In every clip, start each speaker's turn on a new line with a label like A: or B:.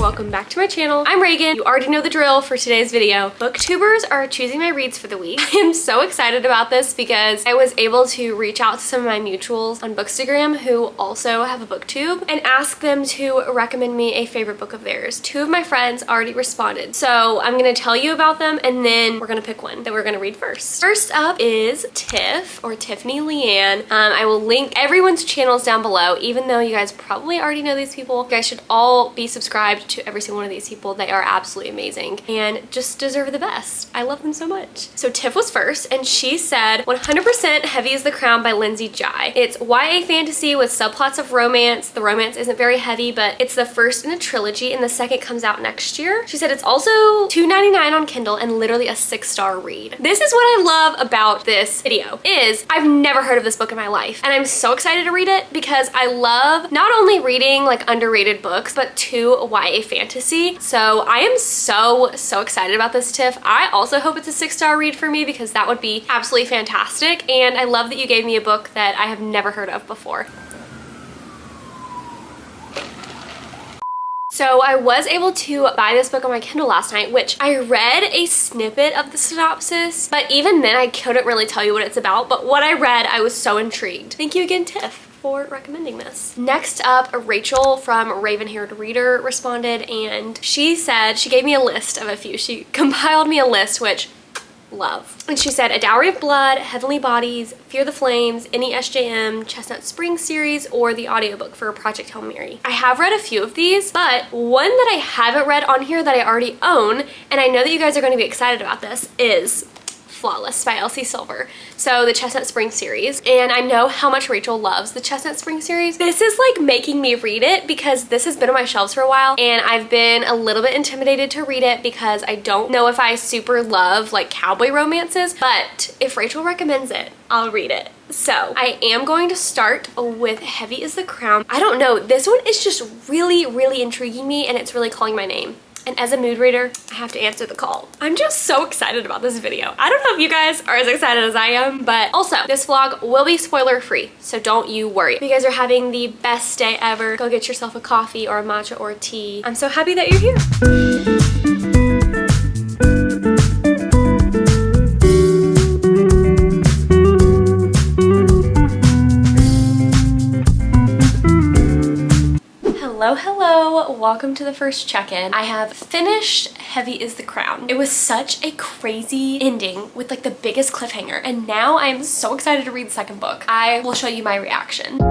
A: welcome back to my channel. I'm Reagan. You already know the drill for today's video. Booktubers are choosing my reads for the week. I am so excited about this because I was able to reach out to some of my mutuals on Bookstagram who also have a booktube and ask them to recommend me a favorite book of theirs. Two of my friends already responded. So I'm gonna tell you about them and then we're gonna pick one that we're gonna read first. First up is Tiff, or Tiffany Leanne. I will link everyone's channels down below, even though you guys probably already know these people. You guys should all be subscribed to every single one of these people. They are absolutely amazing and just deserve the best. I love them so much. So Tiff was first and she said 100% Heavy is the Crown by Lindsay Jai. It's YA fantasy with subplots of romance. The romance isn't very heavy, but it's the first in a trilogy and the second comes out next year. She said it's also $2.99 on Kindle and literally a 6-star read. This is what I love about this video is I've never heard of this book in my life and I'm so excited to read it because I love not only reading like underrated books but too YA fantasy. So I am so excited about this, Tiff. I also hope it's a 6-star read for me because that would be absolutely fantastic, and I love that you gave me a book that I have never heard of before. So I was able to buy this book on my Kindle last night, which I read a snippet of the synopsis, but even then I couldn't really tell you what it's about, but what I read, I was so intrigued. Thank you again, Tiff, for recommending this. Next up, Rachel from Raven-Haired Reader responded and she said, she gave me a list of a few. She compiled me a list, which love. And she said, A Dowry of Blood, Heavenly Bodies, Fear the Flames, any SJM, Chestnut Spring series, or the audiobook for Project Hail Mary. I have read a few of these, but one that I haven't read on here that I already own, and I know that you guys are going to be excited about this, is Powerless by Elsie Silver. So the Chestnut Spring series, and I know how much Rachel loves the Chestnut Spring series. This is like making me read it because this has been on my shelves for a while and I've been a little bit intimidated to read it because I don't know if I super love like cowboy romances, but if Rachel recommends it, I'll read it. So I am going to start with Heavy is the Crown. I don't know, this one is just really intriguing me and it's really calling my name. And as a mood reader, I have to answer the call. I'm just so excited about this video. I don't know if you guys are as excited as I am, but also this vlog will be spoiler free, so don't you worry. If you guys are having the best day ever, go get yourself a coffee or a matcha or tea. I'm so happy that you're here. Hello, welcome to the first check-in. I have finished Heavy is the Crown. It was such a crazy ending with like the biggest cliffhanger, and now I am so excited to read the second book. I will show you my reaction.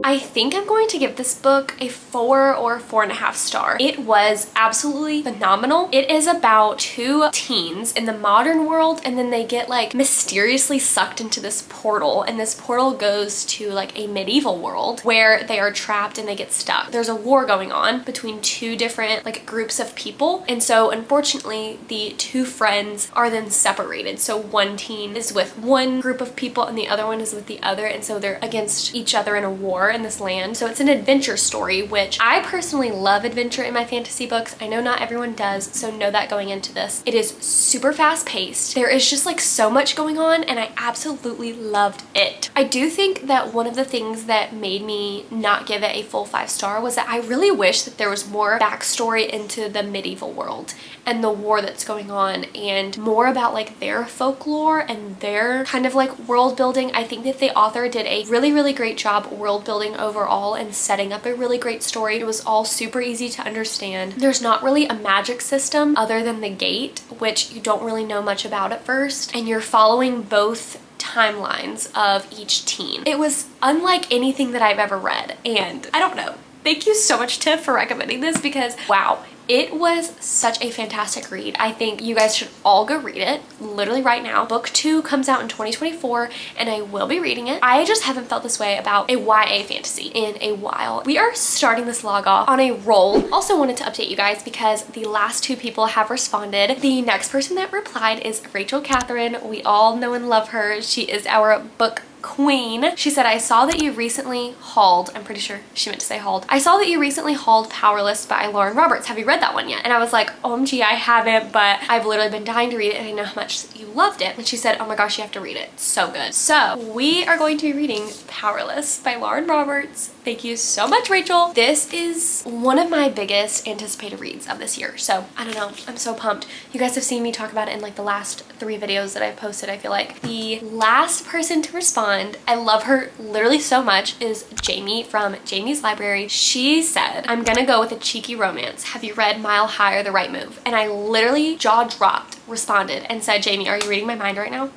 A: I think I'm going to give this book a 4 or 4.5 star. It was absolutely phenomenal. It is about two teens in the modern world and then they get like mysteriously sucked into this portal, and this portal goes to like a medieval world where they are trapped and they get stuck. There's a war going on between two different like groups of people, and so unfortunately the two friends are then separated. So one teen is with one group of people and the other one is with the other, and so they're against each other in a war in this land. So it's an adventure story, which I personally love adventure in my fantasy books. I know not everyone does, so know that going into this. It is super fast paced. There is just like so much going on and I absolutely loved it. I do think that one of the things that made me not give it a full 5 star was that I really wish that there was more backstory into the medieval world and the war that's going on and more about like their folklore and their kind of like world building. I think that the author did a really great job world building overall and setting up a really great story. It was all super easy to understand. There's not really a magic system other than the gate, which you don't really know much about at first, and you're following both timelines of each teen. It was unlike anything that I've ever read, and I don't know. Thank you so much, Tiff, for recommending this because wow, it was such a fantastic read. I think you guys should all go read it literally right now. Book 2 comes out in 2024 and I will be reading it. I just haven't felt this way about a YA fantasy in a while. We are starting this vlog off on a roll. Also wanted to update you guys because the last 2 people have responded. The next person that replied is Rachel Catherine. We all know and love her. She is our book queen. She said, I saw that you recently hauled, I'm pretty sure she meant to say hauled. I saw that you recently hauled Powerless by Lauren Roberts. Have you read that one yet? And I was like, OMG, I haven't, but I've literally been dying to read it and I know how much you loved it. And she said, oh my gosh, you have to read it. So good. So we are going to be reading Powerless by Lauren Roberts. Thank you so much, Rachel. This is one of my biggest anticipated reads of this year. So I don't know, I'm so pumped. You guys have seen me talk about it in like the last 3 videos that I've posted. I feel like the last person to respond, I love her literally so much, is Jaime from Jaime's Library. She said, I'm gonna go with a cheeky romance. Have you read Mile High or The Right Move? And I literally jaw dropped, responded and said, Jaime, are you reading my mind right now?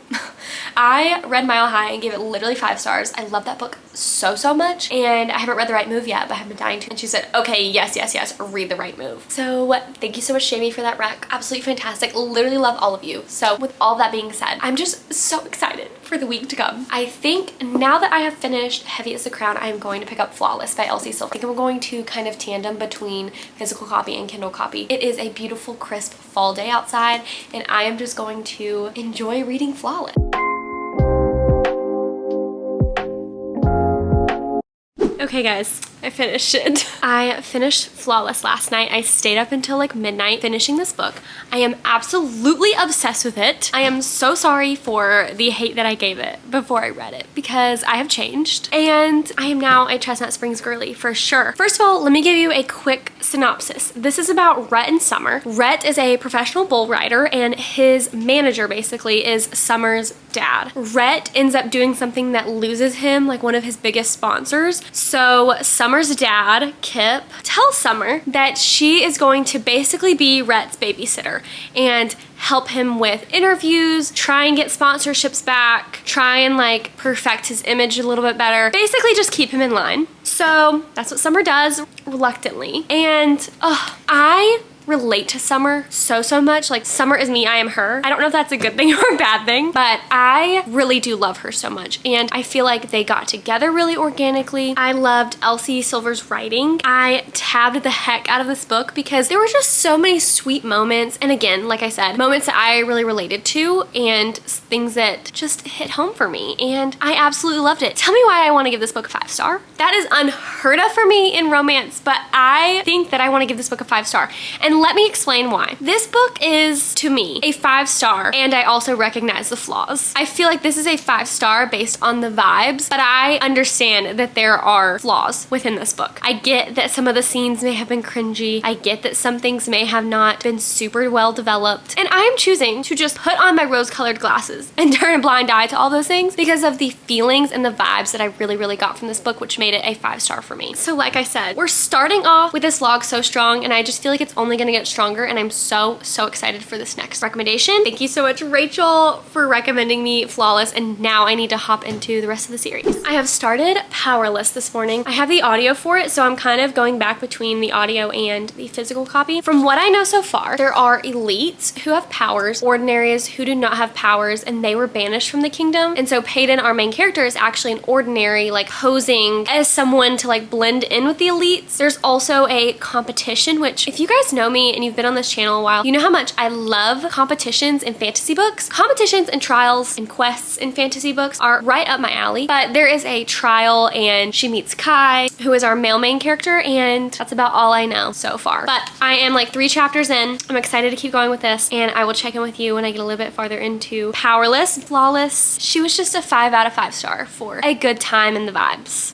A: I read Mile High and gave it literally 5 stars. I love that book so much, and I haven't read The Right Move yet, but I've been dying to. And she said, okay, yes, read The Right Move. So thank you so much, Jaime, for that rec. Absolutely fantastic. Literally love all of you. So with all that being said, I'm just so excited for the week to come. I think now that I have finished Heavy as the Crown, I'm going to pick up Flawless by Elsie Silver. I think I'm going to kind of tandem between physical copy and Kindle copy. It is a beautiful, crisp fall day outside, and I am just going to enjoy reading Flawless. Okay guys, I finished it. I finished Flawless last night. I stayed up until like midnight finishing this book. I am absolutely obsessed with it. I am so sorry for the hate that I gave it before I read it, because I have changed and I am now a Chestnut Springs girly for sure. First of all, let me give you a quick synopsis. This is about Rhett and Summer. Rhett is a professional bull rider and his manager basically is Summer's dad. Rhett ends up doing something that loses him like one of his biggest sponsors. So Summer's dad, Kip, tells Summer that she is going to basically be Rhett's babysitter and help him with interviews, try and get sponsorships back, try and like perfect his image a little bit better, basically just keep him in line. So that's what Summer does reluctantly. And I relate to Summer so much. Like, Summer is me, I am her. I don't know if that's a good thing or a bad thing, but I really do love her so much, and I feel like they got together really organically. I loved Elsie Silver's writing. I tabbed the heck out of this book because there were just so many sweet moments, and again, like I said, moments that I really related to and things that just hit home for me, and I absolutely loved it. Tell me why I want to give this book a 5-star. That is unheard of for me in romance, but I think that I want to give this book a 5-star. And let me explain why. This book is, to me, a 5-star, and I also recognize the flaws. I feel like this is a 5-star based on the vibes, but I understand that there are flaws within this book. I get that some of the scenes may have been cringy. I get that some things may have not been super well developed, and I am choosing to just put on my rose-colored glasses and turn a blind eye to all those things because of the feelings and the vibes that I really got from this book, which made it a 5-star for me. So like I said, we're starting off with this log so strong, and I just feel like it's only gonna get stronger, and I'm so excited for this next recommendation. Thank you so much, Rachel, for recommending me Flawless, and now I need to hop into the rest of the series. I have started Powerless this morning. I have the audio for it, so I'm kind of going back between the audio and the physical copy. From what I know so far, there are elites who have powers, ordinaries who do not have powers, and they were banished from the kingdom. And so Peyton, our main character, is actually an ordinary, like posing as someone to like blend in with the elites. There's also a competition, which if you guys know me and you've been on this channel a while, you know how much I love competitions in fantasy books. Competitions and trials and quests in fantasy books are right up my alley, but there is a trial and she meets Kai, who is our male main character, and that's about all I know so far. But I am like 3 chapters in. I'm excited to keep going with this, and I will check in with you when I get a little bit farther into Powerless. Flawless, she was just a 5 out of 5 star for a good time and the vibes.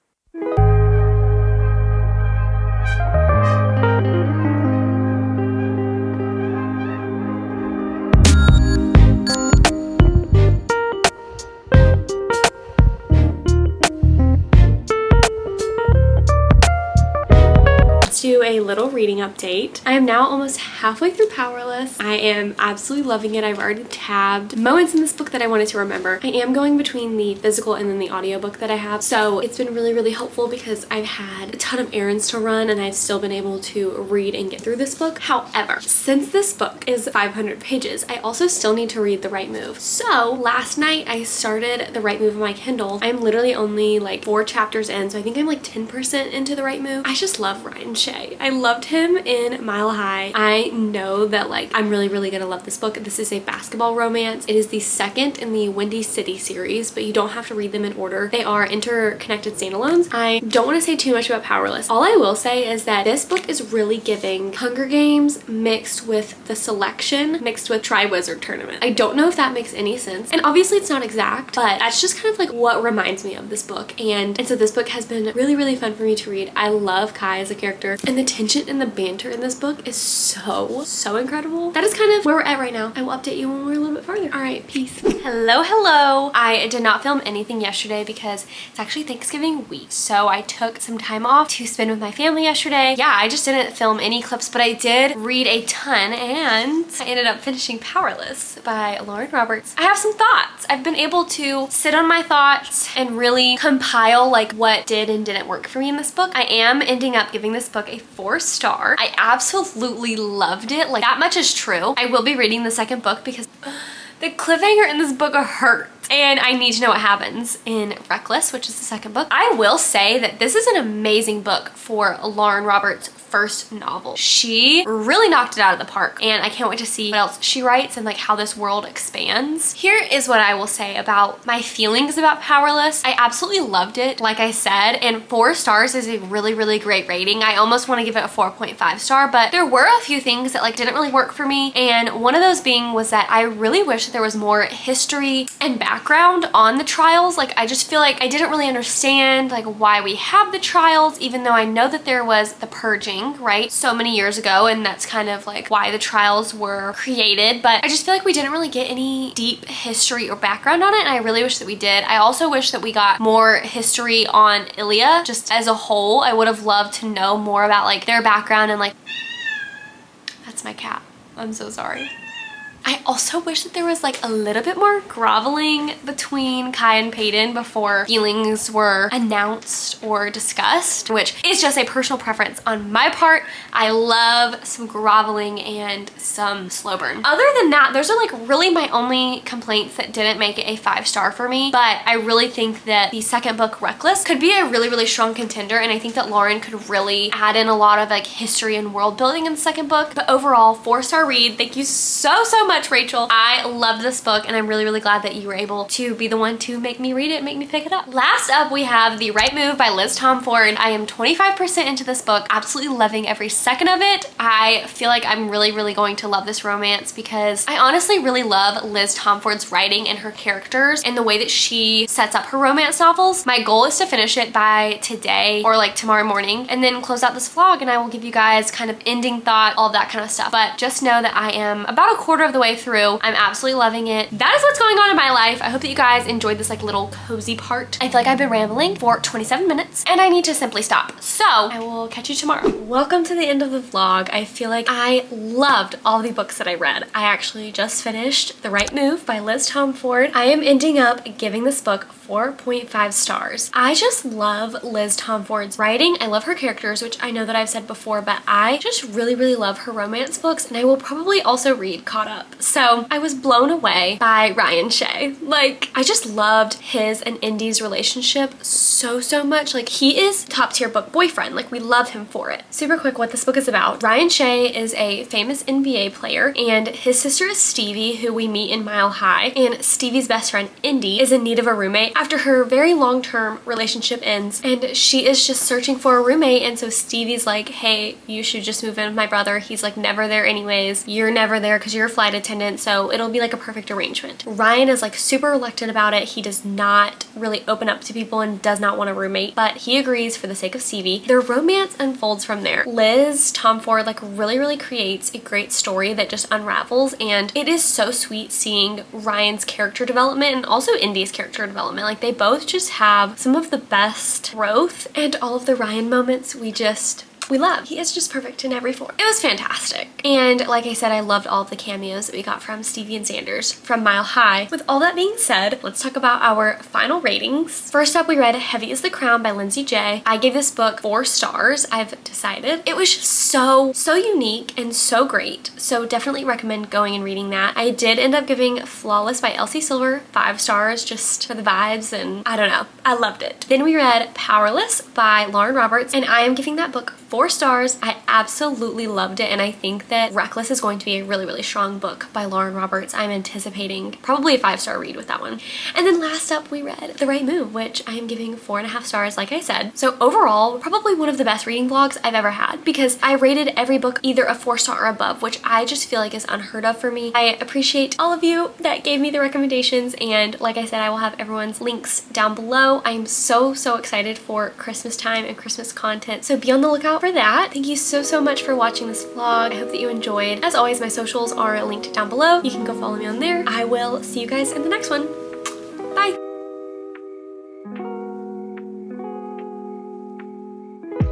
A: Do a little reading update. I am now almost halfway through Powerless. I am absolutely loving it. I've already tabbed moments in this book that I wanted to remember. I am going between the physical and then the audiobook that I have, so it's been really helpful because I've had a ton of errands to run and I've still been able to read and get through this book. However, since this book is 500 pages, I also still need to read The Right Move. So last night I started The Right Move on my Kindle. I'm literally only like 4 chapters in, so I think I'm like 10% into The Right Move. I just love Ryan Shea. I loved loved him in Mile High. I know that like I'm really gonna love this book. This is a basketball romance. It is the second in the Windy City series, but you don't have to read them in order. They are interconnected standalones. I don't want to say too much about Powerless. All I will say is that this book is really giving Hunger Games mixed with The Selection mixed with Triwizard Tournament. I don't know if that makes any sense, and obviously it's not exact, but that's just kind of like what reminds me of this book. And so this book has been really fun for me to read. I love Kai as a character, and the tension and the banter in this book is so incredible. That is kind of where we're at right now. I will update you when we're a little bit farther. All right, peace. Hello. I did not film anything yesterday because it's actually Thanksgiving week, so I took some time off to spend with my family yesterday. Yeah, I just didn't film any clips, but I did read a ton, and I ended up finishing Powerless by Lauren Roberts. I have some thoughts. I've been able to sit on my thoughts and really compile like what did and didn't work for me in this book. I am ending up giving this book a 4-star. I absolutely loved it. Like, that much is true. I will be reading the second book because the cliffhanger in this book hurt. And I need to know what happens in Reckless, which is the second book. I will say that this is an amazing book for Lauren Roberts' first novel. She really knocked it out of the park, and I can't wait to see what else she writes and like how this world expands. Here is what I will say about my feelings about Powerless. I absolutely loved it, like I said, and 4 stars is a really great rating. I almost want to give it a 4.5 star, but there were a few things that like didn't really work for me, and one of those being was that I really wish that there was more history and background on the trials. Like, I just feel like I didn't really understand like why we have the trials, even though I know that there was the purging, right, so many years ago, and that's kind of like why the trials were created. But I just feel like we didn't really get any deep history or background on it, and I really wish that we did. I also wish that we got more history on Ilya just as a whole. I would have loved to know more about like their background, and like, that's my cat. I'm so sorry. I also wish that there was like a little bit more groveling between Kai and Peyton before feelings were announced or discussed, which is just a personal preference on my part. I love some groveling and some slow burn. Other than that, those are like really my only complaints that didn't make it a 5-star for me, but I really think that the second book, Reckless, could be a really strong contender, and I think that Lauren could really add in a lot of like history and world building in the second book. But overall, 4-star read. Thank you so much, Rachel. I love this book, and I'm really glad that you were able to be the one to make me read it, make me pick it up. Last up, we have The Right Move by Liz Tomford. I am 25% into this book, absolutely loving every second of it. I feel like I'm really going to love this romance because I honestly really love Liz Tomford's writing and her characters and the way that she sets up her romance novels. My goal is to finish it by today or like tomorrow morning, and then close out this vlog, and I will give you guys kind of ending thought, all of that kind of stuff. But just know that I am about a quarter of the way through. I'm absolutely loving it. That is what's going on in my life. I hope that you guys enjoyed this like little cozy part. I feel like I've been rambling for 27 minutes, and I need to simply stop. So I will catch you tomorrow. Welcome to the end of the vlog. I feel like I loved all the books that I read. I actually just finished The Right Move by Liz Tomford. I am ending up giving this book 4.5 stars. I just love Liz Tomford's writing. I love her characters, which I know that I've said before, but I just really love her romance books, and I will probably also read Caught Up. So I was blown away by Ryan Shea. Like, I just loved his and Indy's relationship so much. Like, he is top tier book boyfriend. Like, we love him for it. Super quick what this book is about. Ryan Shea is a famous NBA player, and his sister is Stevie, who we meet in Mile High, and Stevie's best friend Indy is in need of a roommate after her very long-term relationship ends, and she is just searching for a roommate. And so Stevie's like, hey, you should just move in with my brother. He's like never there anyways. You're never there because you're a flight attendant, so it'll be like a perfect arrangement. Ryan is like super reluctant about it. He does not really open up to people and does not want a roommate, but he agrees for the sake of Stevie. Their romance unfolds from there. Liz Tomford like really creates a great story that just unravels, and it is so sweet seeing Ryan's character development and also Indy's character development. Like, they both just have some of the best growth, and all of the Ryan moments we love. He is just perfect in every form. It was fantastic. And like I said, I loved all of the cameos that we got from Stevie and Xander's from Mile High. With all that being said, let's talk about our final ratings. First up, we read Heavy is the Crown by Lindsay J. I gave this book 4 stars, I've decided. It was just so unique and so great. So definitely recommend going and reading that. I did end up giving Flawless by Elsie Silver 5 stars just for the vibes, and I don't know, I loved it. Then we read Powerless by Lauren Roberts, and I am giving that book 4 stars. I absolutely loved it, and I think that Reckless is going to be a really, really strong book by Lauren Roberts. I'm anticipating probably a 5-star read with that one. And then last up, we read The Right Move, which I am giving 4.5 stars, like I said. So overall, probably one of the best reading vlogs I've ever had, because I rated every book either a 4-star or above, which I just feel like is unheard of for me. I appreciate all of you that gave me the recommendations, and like I said, I will have everyone's links down below. I'm so excited for Christmas time and Christmas content, so be on the lookout for that. Thank you so much for watching this vlog. I hope that you enjoyed. As always, my socials are linked down below. You can go follow me on there. I will see you guys in the next one. Bye!